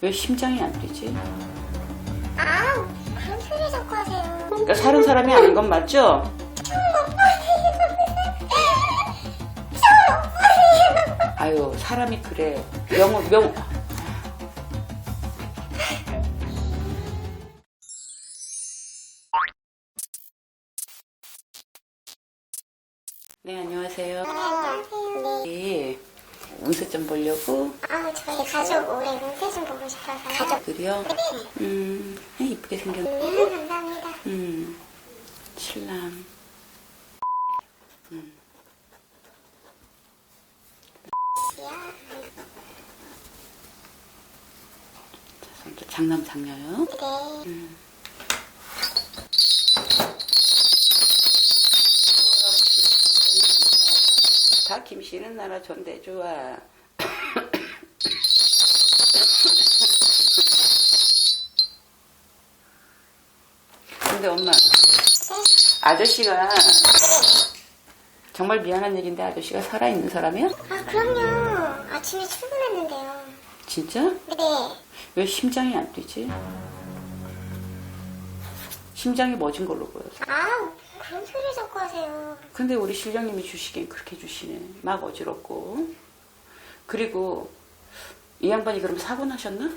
왜 심장이 안 뛰지? 아, 그런 소리 자꾸 하세요. 그러니까 사는 사람이 아닌 건 맞죠? 아유, 사람이 그래. 명. 네, 안녕하세요. 안녕하세요. 네, 운세 좀 보려고. 저희 가족 올해 운세 좀 보고 싶어서요. 가족들이요? 네. 이쁘게 생겼네. 감사합니다. 신랑. 장남, 장녀요? 네. 다 김씨는 나라 전대주와. 근데 엄마, 아저씨가 정말 미안한 얘기인데 아저씨가 살아있는 사람이야? 그럼요. 아침에 출근했는데요. 진짜? 네. 왜 심장이 안 뛰지? 심장이 멎은 걸로 보여서. 그런 소리 자꾸 하세요. 근데 우리 실장님이 주시긴 그렇게 주시네. 막 어지럽고. 그리고 이 양반이 그럼 사고 나셨나?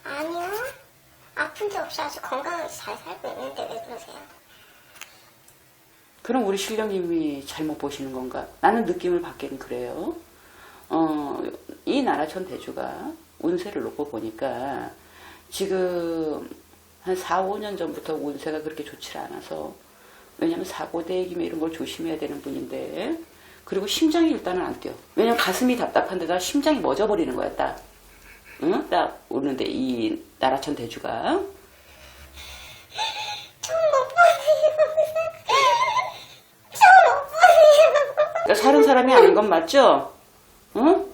아니요. 아픈 데 없이 아주 건강하게 잘 살고 있는데 왜 그러세요? 그럼 우리 실장님이 잘못 보시는 건가? 나는 느낌을 받기는 그래요. 이 나라 전 대주가 운세를 놓고 보니까 지금 한 4, 5년 전부터 운세가 그렇게 좋지 않아서, 왜냐면 사고대기면 이런 걸 조심해야 되는 분인데, 그리고 심장이 일단은 안 뛰어. 왜냐면 가슴이 답답한데다 심장이 멎어버리는 거야, 딱. 응? 딱 오는데 이 나라 전 대주가. 그러니까 사는 사람이 아닌 건 맞죠? 응?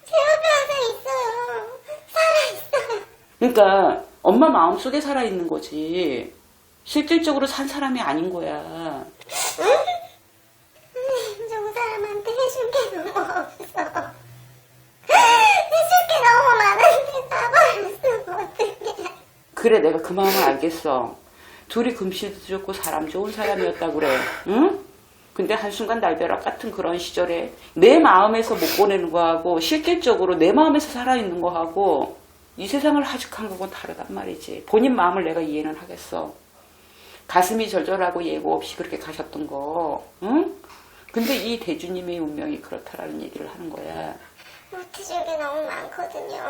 제 옆에 항상 있어요. 살아있어요. 그러니까 엄마 마음속에 살아있는 거지. 실질적으로 산 사람이 아닌 거야. 저 사람한테 해줄 게 너무 없어. 해줄 게 너무 많은데 사과를 쓰고 어떡해. 그래, 내가 그 마음을 알겠어. 둘이 금실도 좋고 사람 좋은 사람이었다고 그래. 응? 근데 한순간 날벼락 같은 그런 시절에 내 마음에서 못 보내는 거하고 실질적으로 내 마음에서 살아있는 거하고 이 세상을 하직한 거하고는 다르단 말이지. 본인 마음을 내가 이해는 하겠어. 가슴이 절절하고 예고 없이 그렇게 가셨던 거. 응? 근데 이 대주님의 운명이 그렇다라는 얘기를 하는 거야. 못해줄 게 너무 많거든요.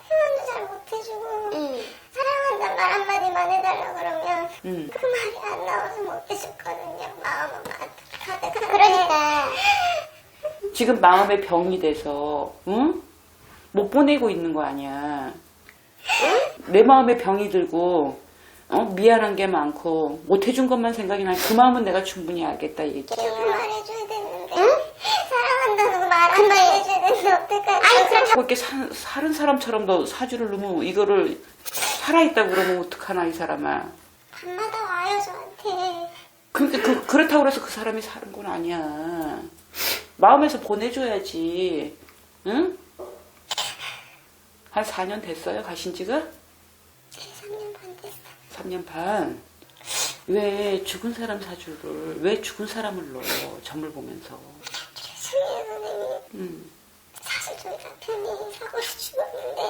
표현도 잘 못해주고 사랑한다는 말 한마디만 해달라 그러면 그 말이 안 나와서 못해줬거든요. 마음은 가득하다. 그러니까 지금 마음의 병이 돼서 응? 못 보내고 있는 거 아니야. 내 마음에 병이 들고 미안한 게 많고 못해준 것만 생각이 나니 그 마음은 내가 충분히 알겠다 이 얘기. 그 말해줘야 되는데 사랑한다는 말 한마디 해줘야 되는데 어떡하지? 이렇게 사는 사람처럼 너 사주를 넣으면 이거를 살아있다고 그러면 어떡하나 이 사람아. 밤마다 와요 저한테. 그러니까 그렇다고 해서 그 사람이 사는 건 아니야. 마음에서 보내줘야지. 응? 한 4년 됐어요 가신 지가? 3년 반 됐어요. 3년 반. 왜 죽은 사람 사주를 왜 죽은 사람을 넣어 점을 보면서. 죄송해요 선생님. 사실 저희 남편이 사고로 죽었는데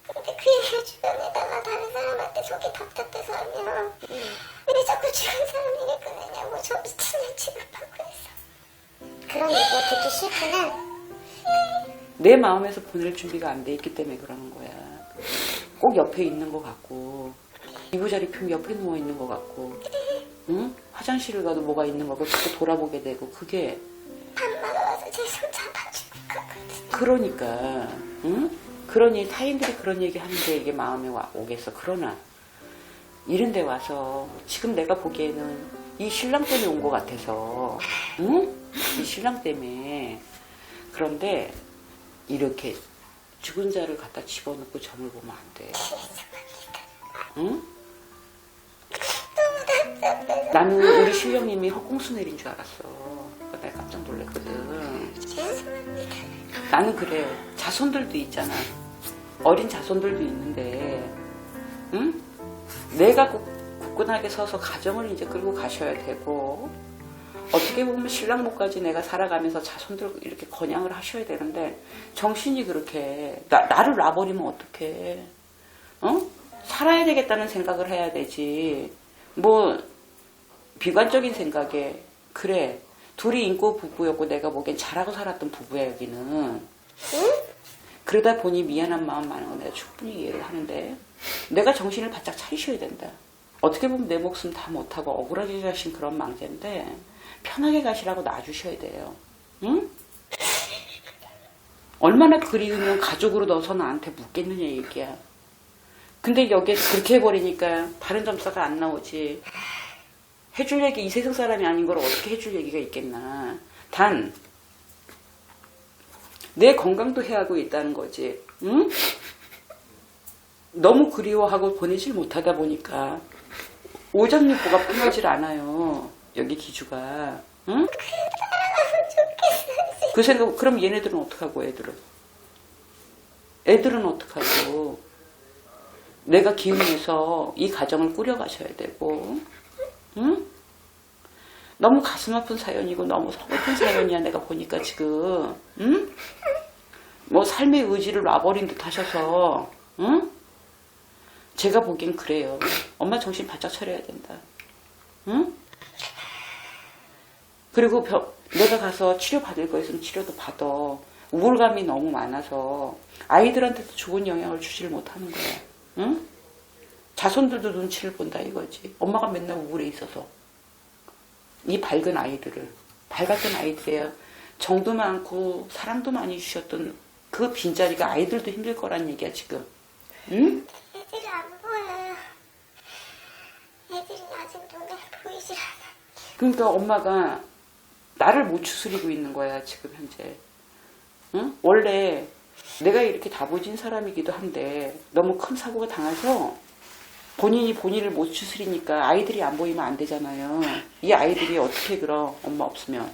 근데 그 얘기를 주변에다가 다른 사람한테 속이 답답해서 하면 왜 자꾸 죽은 사람 얘기 꺼내냐고 저 미친년 취급하고 있어. 그런 얘기 듣기 싫구나. 내 마음에서 보낼 준비가 안 돼 있기 때문에 그러는 거야. 꼭 옆에 있는 것 같고 이부자리 펴면 옆에 누워 있는 것 같고 응? 화장실을 가도 뭐가 있는 거 같고 자꾸 돌아보게 되고 그게 밤마다 와서 제 손 잡아주고 가거든. 그러니까 응? 그러니 타인들이 그런 얘기 하는데 이게 마음에 오겠어. 그러나 이런 데 와서 지금 내가 보기에는 이 신랑 때문에 온 것 같아서 응? 이 신랑 때문에. 그런데 이렇게 죽은 자를 갖다 집어넣고 점을 보면 안 돼. 응? 너무 답답해. 나는 우리 신령님이 헛공수 내린 줄 알았어. 내가 깜짝 놀랐거든. 죄송합니다. 나는 그래. 자손들도 있잖아. 어린 자손들도 있는데, 응? 내가 굳건하게 서서 가정을 이제 끌고 가셔야 되고, 어떻게 보면 신랑 목까지 내가 살아가면서 자손들 이렇게 건양을 하셔야 되는데, 정신이 그렇게, 나를 놔버리면 어떡해. 살아야 되겠다는 생각을 해야 되지. 뭐, 비관적인 생각에, 그래. 둘이 인고 부부였고 내가 보기엔 잘하고 살았던 부부야, 여기는. 응? 그러다 보니 미안한 마음 많은 건 내가 충분히 이해를 하는데, 내가 정신을 바짝 차리셔야 된다. 어떻게 보면 내 목숨 다 못하고 억울하게 가신 그런 망자인데, 편하게 가시라고 놔주셔야 돼요. 응? 얼마나 그리우면 가족으로 넣어서 나한테 묻겠느냐 얘기야. 근데 여기에 그렇게 해버리니까 다른 점사가 안 나오지. 해줄 얘기, 이 세상 사람이 아닌 걸 어떻게 해줄 얘기가 있겠나. 단, 내 건강도 해하고 있다는 거지. 응? 너무 그리워하고 보내질 못하다 보니까 오장육부가 편하질 않아요. 여기 기주가. 응? 그 생각, 그럼 얘네들은 어떡하고, 애들은 어떡하고. 내가 기운해서 이 가정을 꾸려가셔야 되고, 응? 너무 가슴 아픈 사연이고 너무 서글픈 사연이야, 내가 보니까 지금. 응? 뭐 삶의 의지를 놔버린 듯 하셔서, 응? 제가 보기엔 그래요. 엄마 정신 바짝 차려야 된다. 응? 그리고 내가 가서 치료받을 거 있으면 치료도 받아. 우울감이 너무 많아서 아이들한테도 좋은 영향을 주지를 못하는 거야. 응? 자손들도 눈치를 본다 이거지. 엄마가 맨날 우울해 있어서. 이 밝은 아이들을, 밝았던 아이들이야. 정도 많고 사랑도 많이 주셨던 그 빈자리가 아이들도 힘들 거란 얘기야 지금. 응? 애들이 안 보여요. 애들이 아직 눈에 보이질 않아. 그러니까 엄마가 나를 못 추스리고 있는 거야 지금 현재. 응? 원래 내가 이렇게 다부진 사람이기도 한데 너무 큰 사고가 당해서 본인이 본인을 못 추스리니까 아이들이 안 보이면 안 되잖아요. 이 아이들이 어떻게 그럼 엄마 없으면.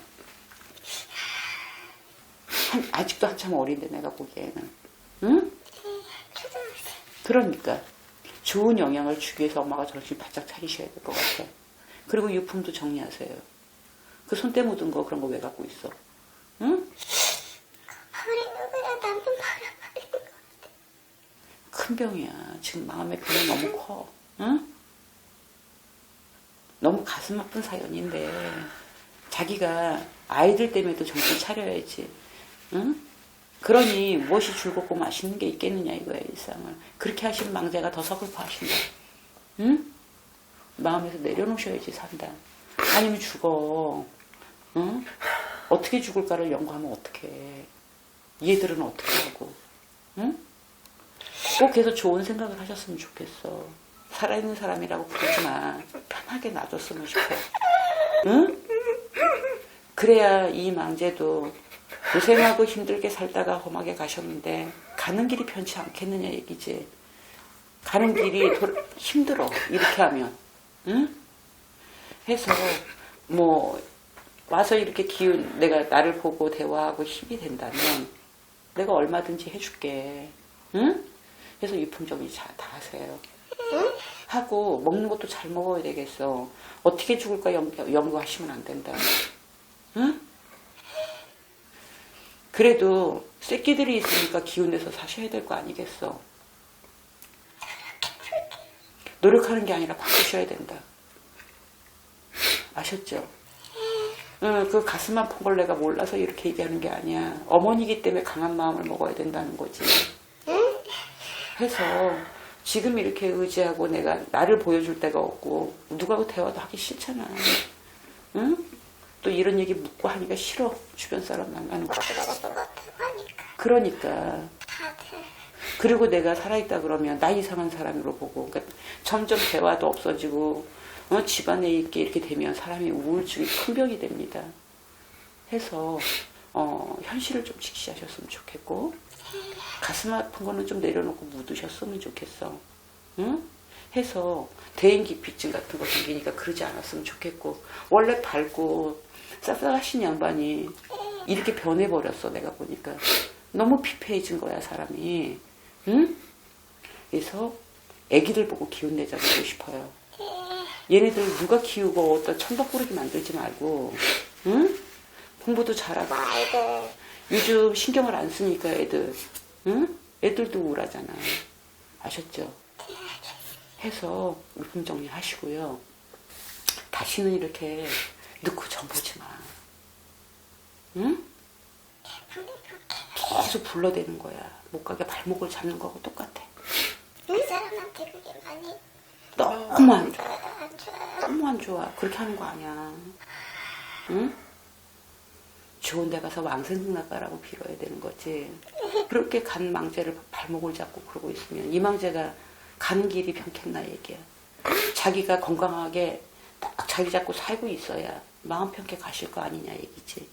아직도 한참 어린데 내가 보기에는. 응? 초등학생. 그러니까 좋은 영향을 주기 위해서 엄마가 정신 바짝 차리셔야 될 것 같아. 그리고 유품도 정리하세요. 그 손때 묻은 거 그런 거 왜 갖고 있어? 응? 버리는 거야. 남편 버려버리는 거. 큰 병이야. 지금 마음의 병이 너무 커. 응? 너무 가슴 아픈 사연인데 자기가 아이들 때문에도 정신 차려야지. 응? 그러니 무엇이 즐겁고 맛있는 게 있겠느냐 이거야 일상을. 그렇게 하시는 망자가 더 서글퍼 하신다. 응? 마음에서 내려놓으셔야지 산다. 아니면 죽어. 응? 어떻게 죽을까를 연구하면 어떡해. 얘들은 어떻게 하고. 응? 꼭 해서 좋은 생각을 하셨으면 좋겠어. 살아있는 사람이라고 부르지 마. 편하게 놔줬으면 좋겠어. 응? 그래야 이 망제도 고생하고 힘들게 살다가 험하게 가셨는데 가는 길이 편치 않겠느냐 얘기지. 가는 길이 힘들어 이렇게 하면. 응? 해서 뭐 와서 이렇게 기운 내가 나를 보고 대화하고 힘이 된다면 내가 얼마든지 해줄게. 응? 그래서 유품 정리 다 하세요. 응? 하고 먹는 것도 잘 먹어야 되겠어. 어떻게 죽을까 연구하시면 안 된다. 응? 그래도 새끼들이 있으니까 기운내서 사셔야 될 거 아니겠어. 노력하는 게 아니라 바꾸셔야 된다. 아셨죠? 응, 그 가슴 아픈 걸 내가 몰라서 이렇게 얘기하는 게 아니야. 어머니기 때문에 강한 마음을 먹어야 된다는 거지. 해서 지금 이렇게 의지하고 내가 나를 보여줄 데가 없고 누구하고 대화도 하기 싫잖아. 응? 또 이런 얘기 묻고 하니까 싫어. 주변 사람 만나는 거. 그러니까. 다들. 그리고 내가 살아있다 그러면 나 이상한 사람으로 보고 그러니까 점점 대화도 없어지고 집안에 있게 이렇게 되면 사람이 우울증이 큰 병이 됩니다. 해서 현실을 좀 직시하셨으면 좋겠고 가슴 아픈 거는 좀 내려놓고 묻으셨으면 좋겠어. 응? 해서 대인기피증 같은 거 생기니까 그러지 않았으면 좋겠고 원래 밝고 쌀쌀하신 양반이 이렇게 변해버렸어 내가 보니까. 너무 피폐해진 거야, 사람이. 응? 그래서 애기들 보고 기운 내자고 싶어요. 얘네들 누가 키우고 어떤 천덕꾸러기 만들지 말고, 응? 공부도 잘하고. 아이들. 요즘 신경을 안 쓰니까 애들, 응? 애들도 우울하잖아. 아셨죠? 해서 물품 정리하시고요. 다시는 이렇게 넣고 정보지 마. 응? 계속 불러대는 거야. 못 가게 발목을 잡는 거하고 똑같아. 그 사람한테 그게 많이 너무 안 좋아. 안 좋아요. 너무 안 좋아. 그렇게 하는 거 아니야. 응? 좋은 데 가서 왕생나가라고 빌어야 되는 거지. 그렇게 간 망제를 발목을 잡고 그러고 있으면 이 망제가 가는 길이 편찮나 얘기야. 자기가 건강하게 딱 자기 잡고 살고 있어야 마음 편하게 가실 거 아니냐 얘기지.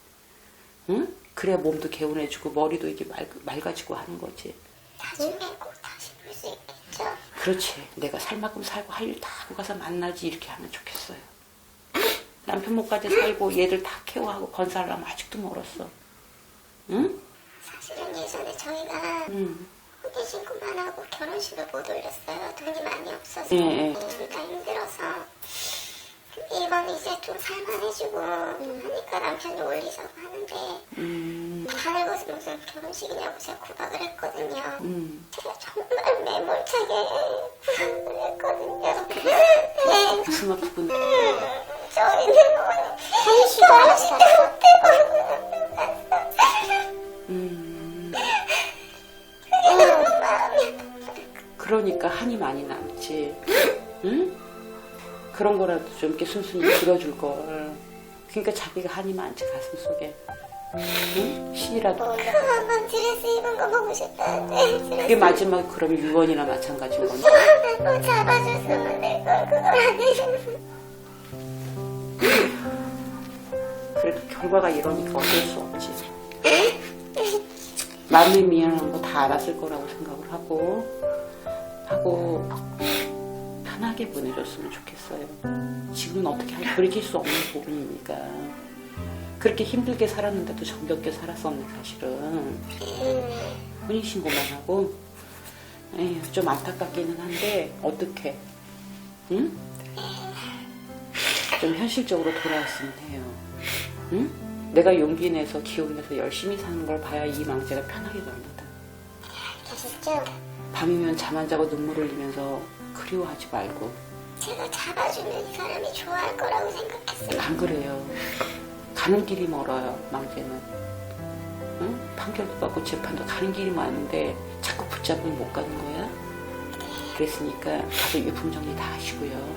응? 그래야 몸도 개운해지고 머리도 이게 맑아지고 하는 거지. 나중에 꼭 다시 볼 수 있겠죠. 그렇지. 내가 살 만큼 살고 할 일 다 하고 가서 만나지 이렇게 하면 좋겠어요. 남편 목까지 살고 얘들 다 케어하고 건사하려면 아직도 멀었어. 응? 사실은 예전에 저희가 응. 호기심 그만하고 결혼식을 못 올렸어요. 돈이 많이 없어서. 예. 둘 다 힘들어서. 근데 이번 이제 좀 살만해지고 하니까 남편이 올리자고 하는데 하늘 것은 무슨 결혼식이냐고 제가 구박을 했거든요. 제가 정말 매몰차게 구박을 했거든요. 네. 가슴 아프군. 저희는 결혼식 못해고 그러니까 한이 많이 남지. 응? 그런 거라도 좀 이렇게 순순히 들어줄 걸. 그러니까 자기가 한이 많지 가슴 속에. 응? 신이라도. 한번 드레스 입은 거 보고 싶다는데 그게 마지막 그러면 유언이나 마찬가지인 건데. 뭐 잡아줬으면 될 걸 그걸 안 해주면 그래도 결과가 이러니까 어쩔 수 없지. 마음이 미안한 거 다 알았을 거라고 생각을 하고 편하게 보내줬으면 좋겠어요. 지금은 어떻게 돌이킬 수 없는 부분이니까. 그렇게 힘들게 살았는데도 정겹게 살았었네 사실은. 혼인신고만 하고 에휴, 좀 안타깝기는 한데 어떡해. 응? 좀 현실적으로 돌아왔으면 해요. 응? 내가 용기 내서 기운 내서 열심히 사는 걸 봐야 이 망제가 편하게 갑니다. 아시죠? 밤이면 잠 안 자고 눈물 흘리면서 그리워하지 말고. 제가 잡아주면 이 사람이 좋아할 거라고 생각했어요. 안 그래요. 가는 길이 멀어요, 망제는. 응? 판결도 받고 재판도 가는 길이 많은데 자꾸 붙잡으면 못 가는 거야. 그랬으니까 가서 유품 정리 다 하시고요.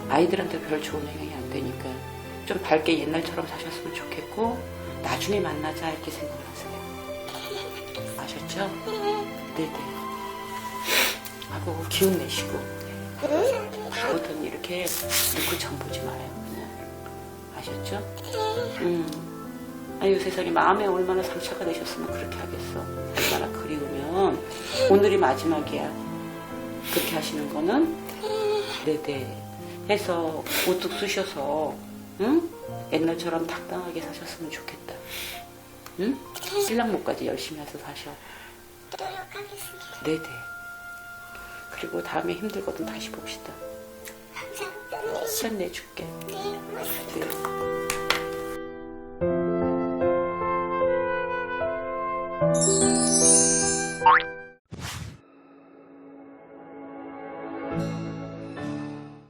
아이들한테 별 좋은 영향이 안 되니까 좀 밝게 옛날처럼 사셨으면 좋겠고 나중에 만나자 이렇게 생각하세요. 아셨죠? 네네. 하고 기운 내시고 다음부터는 이렇게 놓고 정 보지 마요. 그냥. 아셨죠? 아유 세상에 마음에 얼마나 상처가 되셨으면 그렇게 하겠어. 얼마나 그리우면 오늘이 마지막이야. 그렇게 하시는 거는 네네 해서 우뚝 쑤셔서 응? 옛날처럼 당당하게 사셨으면 좋겠다. 응? 신랑 목까지 열심히 해서 사셔. 노력하겠습니다. 네네. 그리고 다음에 힘들거든 다시 봅시다. 항상 시간 내줄게. 네, 고맙습니다. 네.